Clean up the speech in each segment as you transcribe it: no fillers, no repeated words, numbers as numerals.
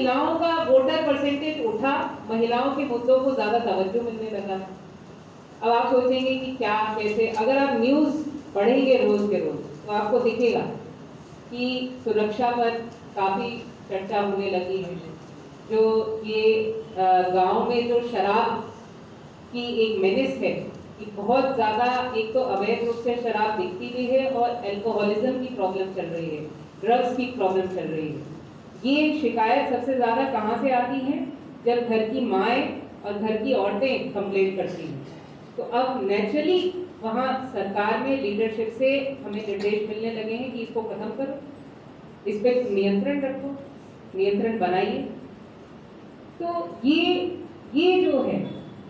महिलाओं का voter percentage उठा, महिलाओं के मुद्दों को ज्यादा तवज्जो मिलने लगा। अब आप सोचेंगे कि क्या कैसे, अगर आप न्यूज़ पढ़ेंगे रोज के रोज तो आपको दिखेगा कि सुरक्षा पर काफी चर्चा होने लगी है। जो ये गांव में जो शराब की एक मेनेस है कि बहुत ज्यादा, एक तो अवैध रूप से शराब बिकती भी है और अल्कोहलिज्म की प्रॉब्लम चल रही है, ड्रग्स की प्रॉब्लम चल रही है। ये शिकायत सबसे ज्यादा कहाँ से आती है? जब घर की माएँ और घर की औरतें कंप्लेन करती हैं। तो अब नेचुरली वहाँ सरकार में लीडरशिप से हमें निर्देश मिलने लगे हैं कि इसको खत्म करो, इस पर नियंत्रण रखो, नियंत्रण बनाइए। तो ये जो है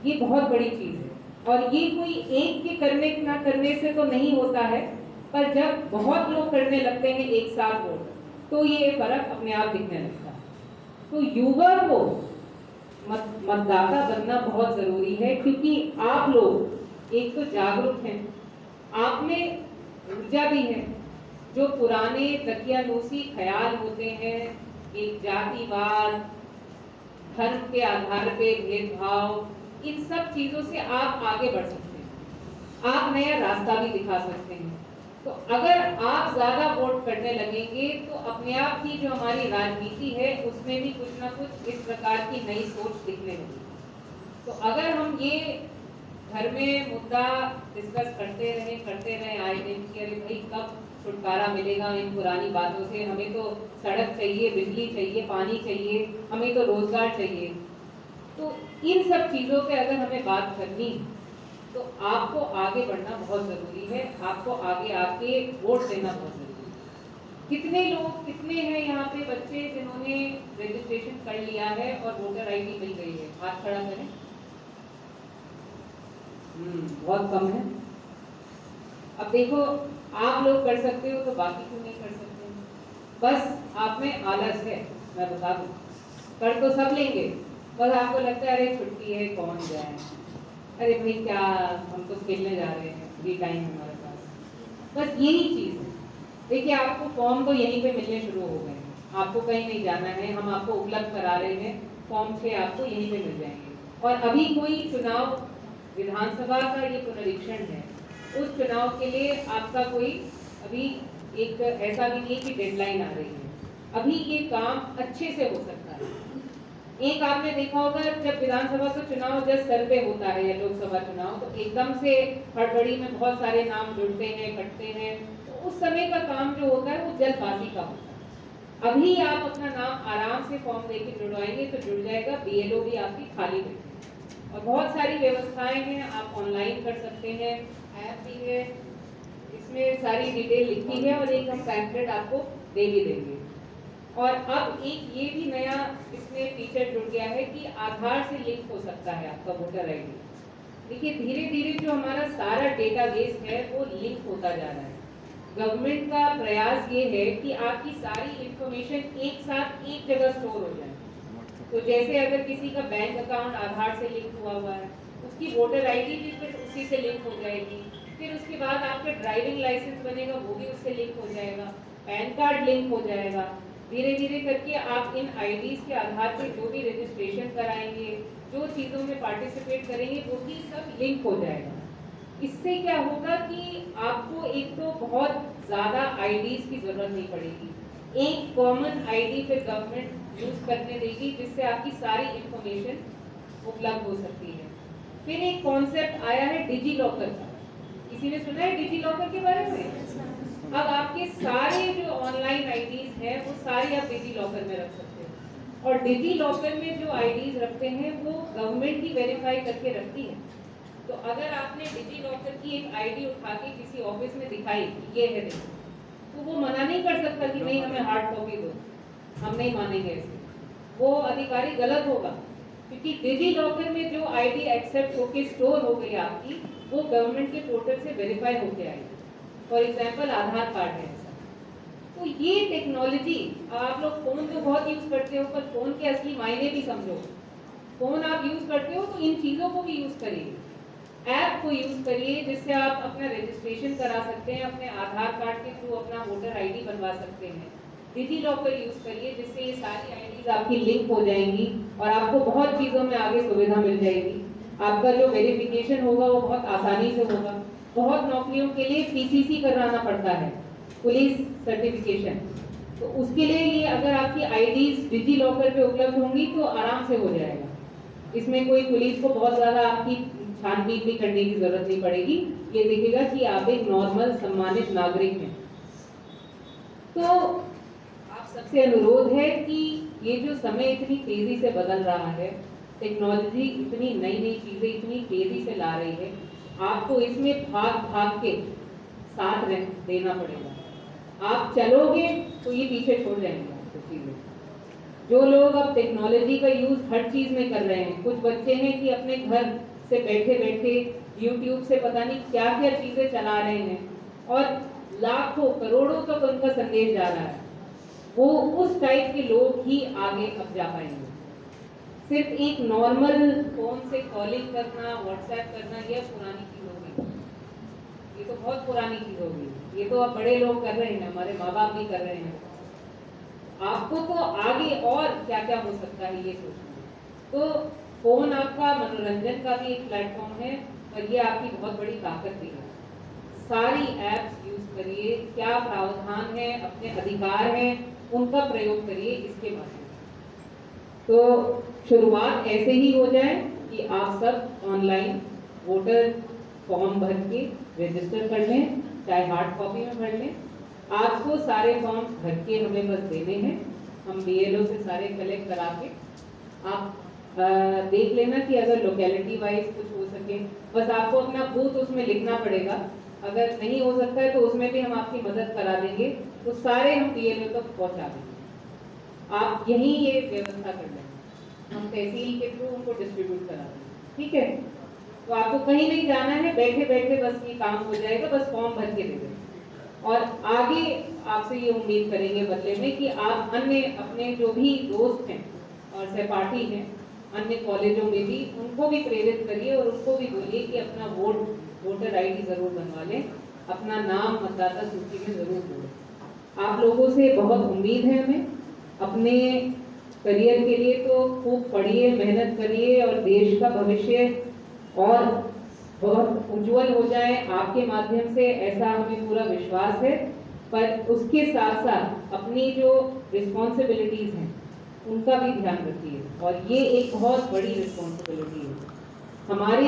ये बहुत बड़ी चीज है, और ये कोई एक के करने ना करने से तो नहीं होता है, पर जब बहुत लोग करने लगते हैं एक साथ वोट, तो ये फर्क अपने आप दिखने लगता है। तो युवा को मतदाता बनना बहुत जरूरी है, क्योंकि आप लोग एक तो जागरूक हैं, आप में ऊर्जा भी है। जो पुराने दकियानूसी ख्याल होते हैं, एक जातिवाद, धर्म के आधार पे भेदभाव, इन सब चीजों से आप आगे बढ़ सकते हैं, आप नया रास्ता भी दिखा सकते हैं। तो अगर आप ज्यादा वोट करने लगेंगे तो अपने आप की जो हमारी राजनीति है उसमें भी कुछ ना कुछ इस प्रकार की नई सोच दिखने लगी। तो अगर हम ये घर में मुद्दा डिस्कस करते रहे आए दिन कि अरे भाई कब छुटकारा मिलेगा इन पुरानी बातों से, हमें तो सड़क चाहिए, बिजली चाहिए, पानी चाहिए, हमें तो रोजगार चाहिए, तो इन सब चीजों पे अगर हमें बात करनी तो आपको आगे बढ़ना बहुत जरूरी है, आपको आगे आके वोट देना बहुत जरूरी है। कितने हैं यहाँ पे बच्चे जिन्होंने रजिस्ट्रेशन कर लिया है और वोटर आईडी मिल गई है? हाथ खड़ा करें। बहुत कम है। अब देखो, आप लोग कर सकते हो तो बाकी क्यों नहीं कर सकते? बस आप में आलस है, मैं बता दूं। कर तो सब लेंगे, बस आपको लगता है अरे छुट्टी है कौन जाए, अरे भाई क्या, हम तो खेलने जा रहे हैं, फ्री टाइम है हमारे पास। बस यही चीज़ है। देखिए, आपको फॉर्म तो यहीं पे मिलने शुरू हो गए हैं, आपको कहीं नहीं जाना है, हम आपको उपलब्ध करा रहे हैं, फॉर्म 6 आपको यहीं पे मिल जाएंगे। और अभी कोई चुनाव, विधानसभा का ये पुनरीक्षण है, उस चुनाव के लिए आपका कोई अभी एक ऐसा भी नहीं कि डेडलाइन आ रही है, अभी ये काम अच्छे से हो सकता है। एक आपने देखा होगा, जब विधानसभा का चुनाव जब सर पे होता है या लोकसभा चुनाव, तो एकदम से हड़बड़ी में बहुत सारे नाम जुड़ते हैं, कटते हैं, तो उस समय का काम जो होता है वो जल्दबाजी का होता है। अभी आप अपना नाम आराम से फॉर्म देके जुड़वाएंगे तो जुड़ जाएगा, बीएलओ भी आपकी खाली रहेगी। और बहुत सारी व्यवस्थाएं हैं, आप ऑनलाइन कर सकते हैं, ऐप भी है, इसमें सारी डिटेल लिखी है, और एक हम पैम्फलेट आपको दे भी देंगे। और अब एक ये भी नया इसमें फीचर जुड़ गया है कि आधार से लिंक हो सकता है आपका वोटर आईडी। देखिए, धीरे धीरे जो हमारा सारा डेटाबेस है वो लिंक होता जा रहा है। गवर्नमेंट का प्रयास ये है कि आपकी सारी इंफॉर्मेशन एक साथ एक जगह स्टोर हो जाए। तो जैसे अगर किसी का बैंक अकाउंट आधार से लिंक हुआ है, उसकी वोटर आईडी भी फिर उसी से लिंक हो जाएगी, फिर उसके बाद आपका ड्राइविंग लाइसेंस बनेगा, वो भी उससे लिंक हो जाएगा, पैन कार्ड लिंक हो जाएगा। धीरे धीरे करके आप इन आईडीज के आधार पर जो भी रजिस्ट्रेशन कराएंगे, जो चीज़ों में पार्टिसिपेट करेंगे, वो भी सब लिंक हो जाएगा। इससे क्या होगा कि आपको एक तो बहुत ज़्यादा आईडीज की ज़रूरत नहीं पड़ेगी, एक कॉमन आईडी फिर गवर्नमेंट यूज़ करने देगी, जिससे आपकी सारी इंफॉर्मेशन उपलब्ध हो सकती है। फिर एक कॉन्सेप्ट आया है डिजी लॉकर का, किसी ने सुना है डिजी लॉकर के बारे में? अब आपके सारे जो ऑनलाइन आईडीज हैं वो सारी आप डिजी लॉकर में रख सकते हो, और डिजी लॉकर में जो आईडीज रखते हैं वो गवर्नमेंट ही वेरीफाई करके रखती है। तो अगर आपने डिजी लॉकर की एक आईडी उठा के किसी ऑफिस में दिखाई ये है देखो, तो वो मना नहीं कर सकता कि नहीं हमें हार्ड कॉपी दो, हम नहीं मानेंगे ऐसे, वो अधिकारी गलत होगा, क्योंकि डिजी लॉकर में जो आईडी एक्सेप्ट होके स्टोर हो गई आपकी, वो गवर्नमेंट के पोर्टल से वेरीफाई होके आएगी। फॉर एग्जाम्पल आधार कार्ड है ऐसा। तो ये टेक्नोलॉजी, आप लोग फ़ोन तो बहुत यूज़ करते हो, पर फ़ोन के असली मायने भी समझो। फ़ोन आप यूज़ करते हो तो इन चीज़ों को भी यूज़ करिए, ऐप को यूज़ करिए, जिससे आप अपना रजिस्ट्रेशन करा सकते हैं, अपने आधार कार्ड के थ्रू अपना वोटर आईडी बनवा सकते हैं। डिजी लॉकर यूज करिए, जिससे ये सारी आईडीज आपकी लिंक हो जाएंगी और आपको बहुत चीज़ों में आगे सुविधा मिल जाएगी। आपका जो वेरिफिकेशन होगा वो बहुत आसानी से होगा। बहुत नौकरियों के लिए पीसीसी कराना पड़ता है, पुलिस सर्टिफिकेशन, तो उसके लिए ये अगर आपकी आईडीज डिजी लॉकर पे उपलब्ध होंगी तो आराम से हो जाएगा। इसमें कोई पुलिस को बहुत ज़्यादा आपकी छानबीन भी करने की जरूरत नहीं पड़ेगी। ये दिखेगा कि आप एक नॉर्मल सम्मानित नागरिक हैं। तो आप सबसे अनुरोध है कि ये जो समय इतनी तेजी से बदल रहा है, टेक्नोलॉजी इतनी नई नई चीजें इतनी तेजी से ला रही है, आपको इसमें भाग भाग के साथ देना पड़ेगा। आप चलोगे तो ये पीछे छोड़ जाएंगे आपको चीजें। जो लोग अब टेक्नोलॉजी का यूज हर चीज में कर रहे हैं, कुछ बच्चे हैं कि अपने घर से बैठे बैठे यूट्यूब से पता नहीं क्या क्या चीजें चला रहे हैं और लाखों करोड़ों तक उनका संदेश जा रहा है। वो उस टाइप के लोग ही आगे अब जा पाएंगे। सिर्फ एक नॉर्मल फोन से कॉलिंग करना, व्हाट्सएप करना, यह पुरानी चीज होगी। ये तो बहुत पुरानी चीज होगी। ये तो अब बड़े लोग कर रहे हैं, हमारे माँ बाप भी कर रहे हैं। आपको तो आगे और क्या क्या हो सकता है ये सोचना। तो फोन आपका मनोरंजन का भी एक प्लेटफॉर्म है और ये आपकी बहुत बड़ी ताकत भी है। सारी एप्स यूज करिए, क्या प्रावधान है, अपने अधिकार हैं, उनका प्रयोग करिए इसके बारे में। तो शुरुआत ऐसे ही हो जाए कि आप सब ऑनलाइन वोटर फॉर्म भर के रजिस्टर कर लें, चाहे हार्ड कॉपी में भर लें। आपको सारे फॉर्म भर के हमें बस देने हैं, हम बीएलओ से सारे कलेक्ट करा के आप देख लेना कि अगर लोकेलिटी वाइज कुछ हो सके, बस आपको अपना बूथ उसमें लिखना पड़ेगा। अगर नहीं हो सकता है तो उसमें भी हम आपकी मदद करा देंगे, तो सारे हम बीएलओ तक पहुंचा देंगे। आप यहीं ये व्यवस्था कर लें, हम तहसील के थ्रू उनको डिस्ट्रीब्यूट करा देंगे, ठीक है। तो आपको कहीं नहीं जाना है, बैठे बैठे बस ये काम हो जाएगा, बस फॉर्म भर के दे दें। और आगे आपसे ये उम्मीद करेंगे बदले में कि आप अन्य अपने जो भी दोस्त हैं और सहपाठी हैं अन्य कॉलेजों में भी, उनको भी प्रेरित करिए और उनको भी बोलिए कि अपना वोटर आईडी जरूर बनवा लें, अपना नाम मतदाता सूची में जरूर जोड़ें। आप लोगों से बहुत उम्मीद है हमें। अपने करियर के लिए तो खूब पढ़िए, मेहनत करिए और देश का भविष्य और बहुत उज्जवल हो जाए आपके माध्यम से, ऐसा हमें पूरा विश्वास है। पर उसके साथ साथ अपनी जो रिस्पॉन्सिबिलिटीज हैं उनका भी ध्यान रखिए, और ये एक बहुत बड़ी रिस्पॉन्सिबिलिटी है। हमारे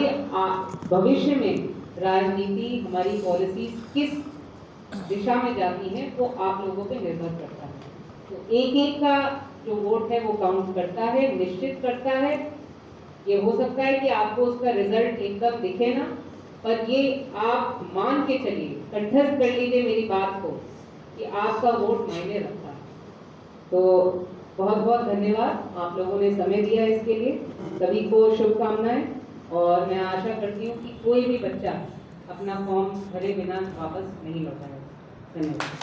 भविष्य में राजनीति, हमारी पॉलिसी किस दिशा में जाती हैं वो आप लोगों पे निर्भर करता है। तो एक एक का जो वोट है वो काउंट करता है, निश्चित करता है। ये हो सकता है कि आपको उसका रिजल्ट एकदम दिखे ना, पर ये आप मान के चलिए, कंठस्थ कर लीजिए मेरी बात को कि आपका वोट मायने रखता है। तो बहुत बहुत धन्यवाद, आप लोगों ने समय दिया इसके लिए। सभी को शुभकामनाएं, और मैं आशा करती हूँ कि कोई भी बच्चा अपना फॉर्म भरे बिना वापस नहीं लौटाएगा। धन्यवाद।